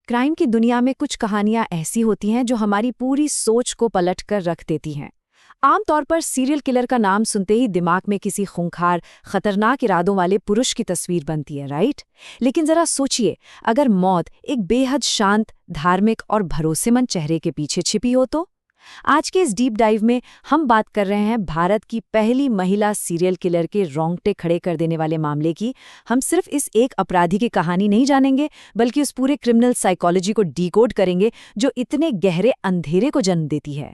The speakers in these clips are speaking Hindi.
क्राइम की दुनिया में कुछ कहानियां ऐसी होती हैं जो हमारी पूरी सोच को पलट कर रख देती हैं। आमतौर पर सीरियल किलर का नाम सुनते ही दिमाग में किसी खूंखार, खतरनाक इरादों वाले पुरुष की तस्वीर बनती है, राइट? लेकिन जरा सोचिए, अगर मौत एक बेहद शांत, धार्मिक और भरोसेमंद चेहरे के पीछे छिपी हो तो? आज के इस डीप डाइव में हम बात कर रहे हैं भारत की पहली महिला सीरियल किलर के रोंगटे खड़े कर देने वाले मामले की। हम सिर्फ इस एक अपराधी की कहानी नहीं जानेंगे, बल्कि उस पूरे क्रिमिनल साइकोलॉजी को डिकोड करेंगे जो इतने गहरे अंधेरे को जन्म देती है।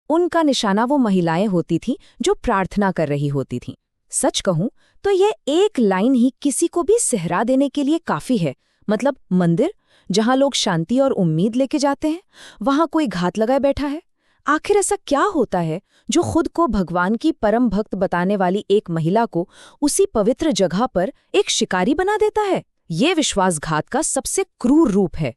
उनका निशाना वो महिलाएं होती थीं जो प्रार्थना कर रही होती थीं। सच कहूं तो ये एक लाइन ही किसी को भी सिहरा देने के लिए काफी है। मतलब मंदिर जहां लोग शांति और उम्मीद लेके जाते हैं, वहां कोई घात लगाए बैठा है। आखिर ऐसा क्या होता है जो खुद को भगवान की परम भक्त बताने वाली एक महिला को उसी पवित्र जगह पर एक शिकारी बना देता है? ये विश्वासघात का सबसे क्रूर रूप है।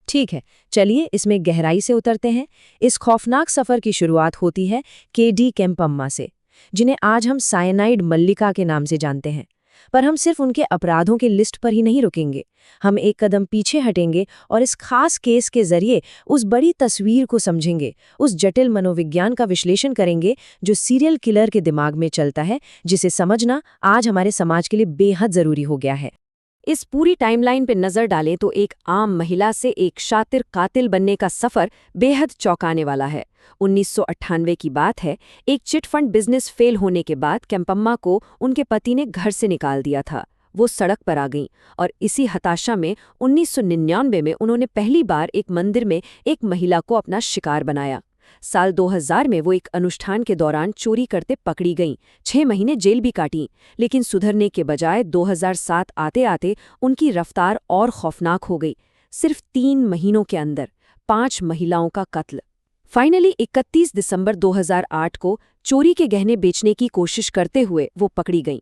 ठीक है, चलिए इसमें गहराई से उतरते हैं। इस खौफनाक सफर की शुरुआत होती है के.डी. केम्पम्मा से, जिन्हें आज हम साइनाइड मल्लिका के नाम से जानते हैं। पर हम सिर्फ उनके अपराधों की लिस्ट पर ही नहीं रुकेंगे। हम एक कदम पीछे हटेंगे और इस खास केस के जरिए उस बड़ी तस्वीर को समझेंगे, उस जटिल मनोविज्ञान का विश्लेषण करेंगे जो सीरियल किलर के दिमाग में चलता है, जिसे समझना आज हमारे समाज के लिए बेहद जरूरी हो गया है। इस पूरी टाइमलाइन पर नजर डालें तो एक आम महिला से एक शातिर कातिल बनने का सफर बेहद चौंकाने वाला है। 1998 की बात है। एक चिटफंड बिजनेस फेल होने के बाद केम्पम्मा को उनके पति ने घर से निकाल दिया था। वो सड़क पर आ गईं और इसी हताशा में 1999 में उन्होंने पहली बार एक मंदिर में एक महिला को अपना शिकार बनाया। साल 2000 में वो एक अनुष्ठान के दौरान चोरी करते पकड़ी गईं। 6 महीने जेल भी काटी, लेकिन सुधरने के बजाय 2007 आते आते उनकी रफ्तार और खौफनाक हो गई। सिर्फ 3 महीनों के अंदर 5 महिलाओं का कत्ल। फाइनली 31 दिसंबर 2008 को चोरी के गहने बेचने की कोशिश करते हुए वो पकड़ी गईं।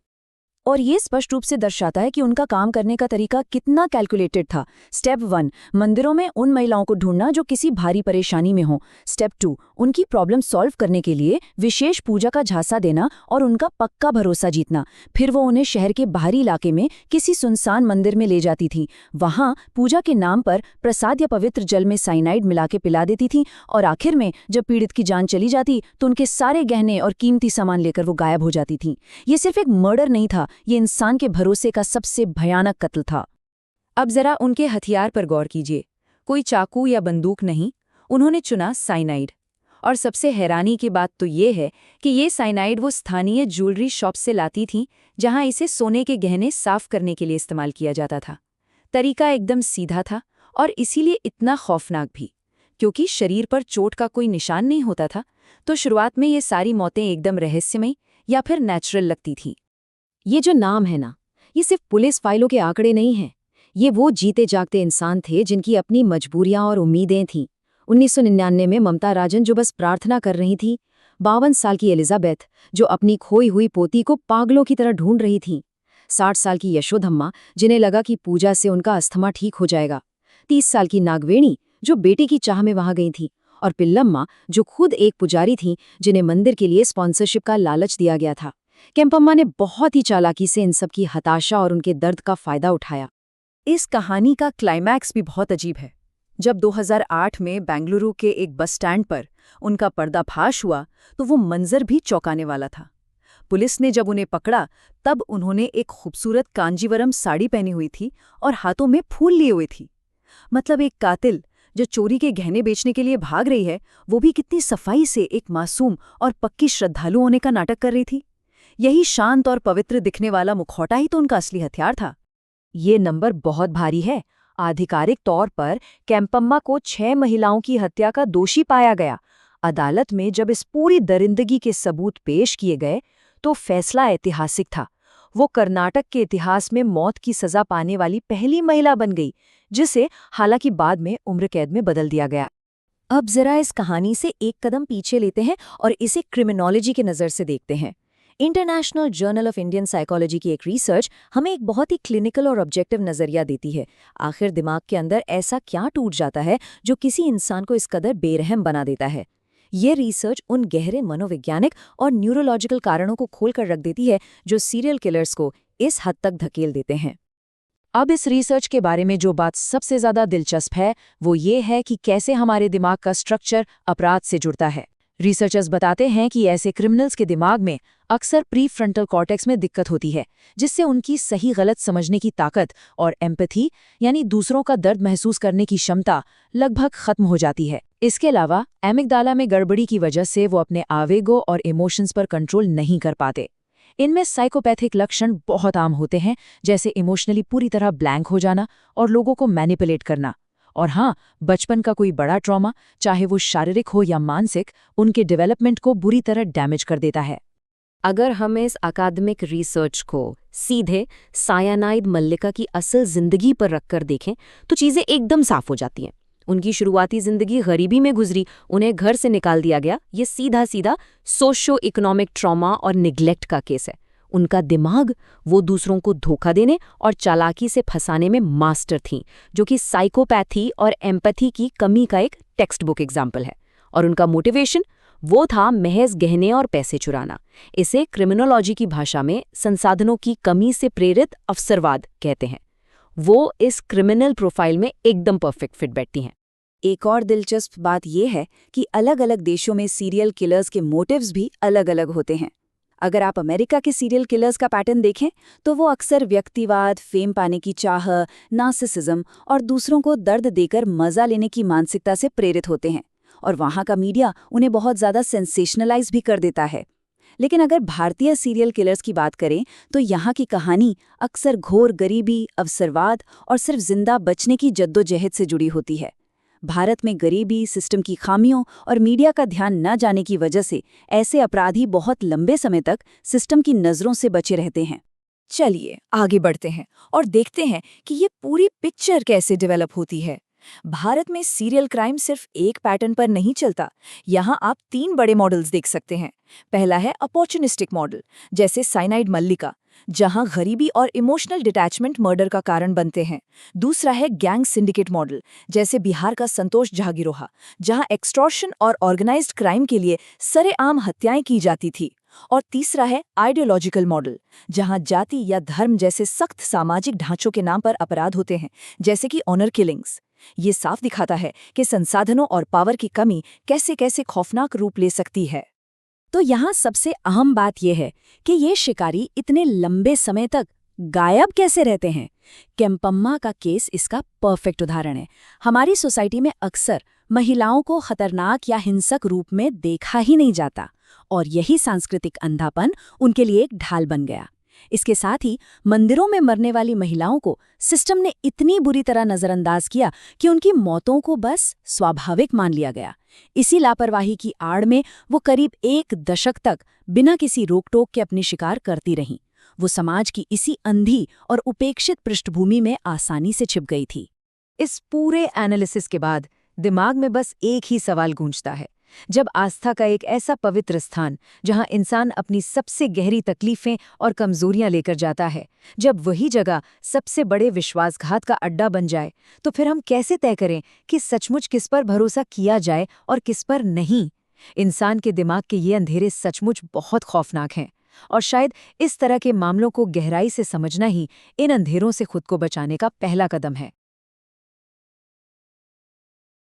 और ये स्पष्ट रूप से दर्शाता है कि उनका काम करने का तरीका कितना कैलकुलेटेड था। स्टेप 1, मंदिरों में उन महिलाओं को ढूंढना जो किसी भारी परेशानी में हो। स्टेप 2, उनकी प्रॉब्लम सॉल्व करने के लिए विशेष पूजा का झांसा देना और उनका पक्का भरोसा जीतना। फिर वो उन्हें शहर के बाहरी इलाके में किसी सुनसान मंदिर में ले जाती थी। वहां पूजा के नाम पर प्रसाद या पवित्र जल में साइनाइड मिला के पिला देती थी, और आखिर में जब पीड़ित की जान चली जाती तो उनके सारे गहने और कीमती सामान लेकर वो गायब हो जाती थी। ये सिर्फ एक मर्डर नहीं था, ये इंसान के भरोसे का सबसे भयानक कत्ल था। अब जरा उनके हथियार पर गौर कीजिए। कोई चाकू या बंदूक नहीं, उन्होंने चुना साइनाइड। और सबसे हैरानी की बात तो ये है कि ये साइनाइड वो स्थानीय ज्वेलरी शॉप से लाती थी, जहां इसे सोने के गहने साफ करने के लिए इस्तेमाल किया जाता था। तरीका एकदम सीधा था और इसीलिए इतना खौफनाक भी, क्योंकि शरीर पर चोट का कोई निशान नहीं होता था। तो शुरुआत में ये सारी मौतें एकदम रहस्यमयी या फिर नेचुरल लगती थी। ये जो नाम है ना, ये सिर्फ पुलिस फाइलों के आंकड़े नहीं हैं। ये वो जीते जागते इंसान थे जिनकी अपनी मजबूरियां और उम्मीदें थीं। 1999 में ममता राजन जो बस प्रार्थना कर रही थी, 52 साल की एलिजाबेथ जो अपनी खोई हुई पोती को पागलों की तरह ढूंढ रही थी, 60 साल की यशोधम्मा जिन्हें लगा कि पूजा से उनका अस्थमा ठीक हो जाएगा, 30 साल की नागवेणी जो बेटे की चाह में वहां गई थी, और पिल्लम्मा जो खुद एक पुजारी थी जिन्हें मंदिर के लिए स्पॉन्सरशिप का लालच दिया गया था। केम्पम्मा ने बहुत ही चालाकी से इन सब की हताशा और उनके दर्द का फायदा उठाया। इस कहानी का क्लाइमैक्स भी बहुत अजीब है। जब 2008 में बेंगलुरु के एक बस स्टैंड पर उनका पर्दाफाश हुआ तो वो मंजर भी चौंकाने वाला था। पुलिस ने जब उन्हें पकड़ा तब उन्होंने एक खूबसूरत कांजीवरम साड़ी पहनी हुई थी और हाथों में फूल लिए हुए थी। मतलब एक कातिल जो चोरी के गहने बेचने के लिए भाग रही है, वो भी कितनी सफाई से एक मासूम और पक्की श्रद्धालु होने का नाटक कर रही थी। यही शांत और पवित्र दिखने वाला मुखौटा ही तो उनका असली हथियार था। ये नंबर बहुत भारी है। आधिकारिक तौर पर केम्पम्मा को 6 महिलाओं की हत्या का दोषी पाया गया। अदालत में जब इस पूरी दरिंदगी के सबूत पेश किए गए तो फैसला ऐतिहासिक था। वो कर्नाटक के इतिहास में मौत की सजा पाने वाली पहली महिला बन गई, जिसे हालांकि बाद में उम्र कैद में बदल दिया गया। अब जरा इस कहानी से एक कदम पीछे लेते हैं और इसे क्रिमिनोलॉजी की नज़र से देखते हैं। International journal of Indian psychology की एक रिसर्च हमें एक बहुत ही क्लिनिकल और ऑब्जेक्टिव नज़रिया देती है। आखिर दिमाग के अंदर ऐसा क्या टूट जाता है जो किसी इंसान को इस कदर बेरहम बना देता है? ये रिसर्च उन गहरे मनोवैज्ञानिक और न्यूरोलॉजिकल कारणों को खोल कर रख देती है जो सीरियल किलर्स को इस हद तक धकेल देते हैं। अब इस रिसर्च के बारे में जो बात सबसे ज्यादा दिलचस्प है वो ये है कि कैसे हमारे दिमाग का स्ट्रक्चर अपराध से जुड़ता है। रिसर्चर्स बताते हैं कि ऐसे क्रिमिनल्स के दिमाग में अक्सर प्री फ्रंटल कॉर्टेक्स में दिक्कत होती है, जिससे उनकी सही गलत समझने की ताकत और एम्पैथी यानी दूसरों का दर्द महसूस करने की क्षमता लगभग खत्म हो जाती है। इसके अलावा एमिगडाला में गड़बड़ी की वजह से वो अपने आवेगों और इमोशंस पर कंट्रोल नहीं कर पाते। इनमें साइकोपैथिक लक्षण बहुत आम होते हैं, जैसे इमोशनली पूरी तरह ब्लैंक हो जाना और लोगों को मैनिपुलेट करना। और हाँ, बचपन का कोई बड़ा ट्रॉमा, चाहे वो शारीरिक हो या मानसिक, उनके डेवलपमेंट को बुरी तरह डैमेज कर देता है। अगर हम इस अकादमिक रिसर्च को सीधे सायानाइड मल्लिका की असल जिंदगी पर रखकर देखें तो चीज़ें एकदम साफ हो जाती हैं। उनकी शुरुआती जिंदगी गरीबी में गुजरी, उन्हें घर से निकाल दिया गया। ये सीधा सीधा सोशो इकोनॉमिक ट्रॉमा और निग्लेक्ट का केस है। उनका दिमाग वो दूसरों को धोखा देने और चालाकी से फंसाने में मास्टर थीं, जो कि साइकोपैथी और एम्पैथी की कमी का एक टेक्स्ट बुक एग्जाम्पल है। और उनका मोटिवेशन वो था महज गहने और पैसे चुराना। इसे क्रिमिनोलॉजी की भाषा में संसाधनों की कमी से प्रेरित अवसरवाद कहते हैं। वो इस क्रिमिनल प्रोफाइल में एकदम परफेक्ट फिट बैठती हैं। एक और दिलचस्प बात यह है कि अलग-अलग देशों में सीरियल किलर्स के मोटिव्स भी अलग-अलग होते हैं। अगर आप अमेरिका के सीरियल किलर्स का पैटर्न देखें तो वो अक्सर व्यक्तिवाद, फेम पाने की चाह, नार्सिसिज्म और दूसरों को दर्द देकर मजा लेने की मानसिकता से प्रेरित होते हैं, और वहाँ का मीडिया उन्हें बहुत ज़्यादा सेंसेशनलाइज भी कर देता है। लेकिन अगर भारतीय सीरियल किलर्स की बात करें तो यहाँ की कहानी अक्सर घोर गरीबी, अवसरवाद और सिर्फ जिंदा बचने की जद्दोजहद से जुड़ी होती है। भारत में गरीबी, सिस्टम की खामियों और मीडिया का ध्यान न जाने की वजह से ऐसे अपराधी बहुत लंबे समय तक सिस्टम की नज़रों से बचे रहते हैं। चलिए आगे बढ़ते हैं और देखते हैं कि ये पूरी पिक्चर कैसे डेवलप होती है। भारत में सीरियल क्राइम सिर्फ एक पैटर्न पर नहीं चलता। यहाँ आप 3 बड़े मॉडल्स देख सकते हैं। पहला है अपॉर्चुनिस्टिक मॉडल, जैसे साइनाइड मल्लिका, जहाँ गरीबी और इमोशनल डिटैचमेंट मर्डर का कारण बनते हैं। दूसरा है गैंग सिंडिकेट मॉडल, जैसे बिहार का संतोष झा गिरोह, जहाँ एक्सटॉर्शन और ऑर्गेनाइज्ड क्राइम के लिए सरेआम हत्याएं की जाती थी। और तीसरा है आइडियोलॉजिकल मॉडल, जहां जाति या धर्म जैसे सख्त सामाजिक ढांचों के नाम पर अपराध होते हैं, जैसे कि ऑनर किलिंग्स। ये साफ दिखाता है कि संसाधनों और पावर की कमी कैसे कैसे खौफनाक रूप ले सकती है। तो यहाँ सबसे अहम बात यह है कि ये शिकारी इतने लंबे समय तक गायब कैसे रहते हैं। केम्पम्मा का केस इसका परफेक्ट उदाहरण है। हमारी सोसाइटी में अक्सर महिलाओं को खतरनाक या हिंसक रूप में देखा ही नहीं जाता, और यही सांस्कृतिक अंधापन उनके लिए एक ढाल बन गया। इसके साथ ही मंदिरों में मरने वाली महिलाओं को सिस्टम ने इतनी बुरी तरह नजरअंदाज किया कि उनकी मौतों को बस स्वाभाविक मान लिया गया। इसी लापरवाही की आड़ में वो करीब 1 दशक तक बिना किसी रोक-टोक के अपनी शिकार करती रहीं। वो समाज की इसी अंधी और उपेक्षित पृष्ठभूमि में आसानी से छिप गई थी। इस पूरे एनालिसिस के बाद दिमाग में बस एक ही सवाल गूंजता है। जब आस्था का एक ऐसा पवित्र स्थान, जहां इंसान अपनी सबसे गहरी तकलीफें और कमजोरियां लेकर जाता है, जब वही जगह सबसे बड़े विश्वासघात का अड्डा बन जाए, तो फिर हम कैसे तय करें कि सचमुच किस पर भरोसा किया जाए और किस पर नहीं। इंसान के दिमाग के ये अंधेरे सचमुच बहुत खौफनाक हैं, और शायद इस तरह के मामलों को गहराई से समझना ही इन अंधेरों से खुद को बचाने का पहला कदम है।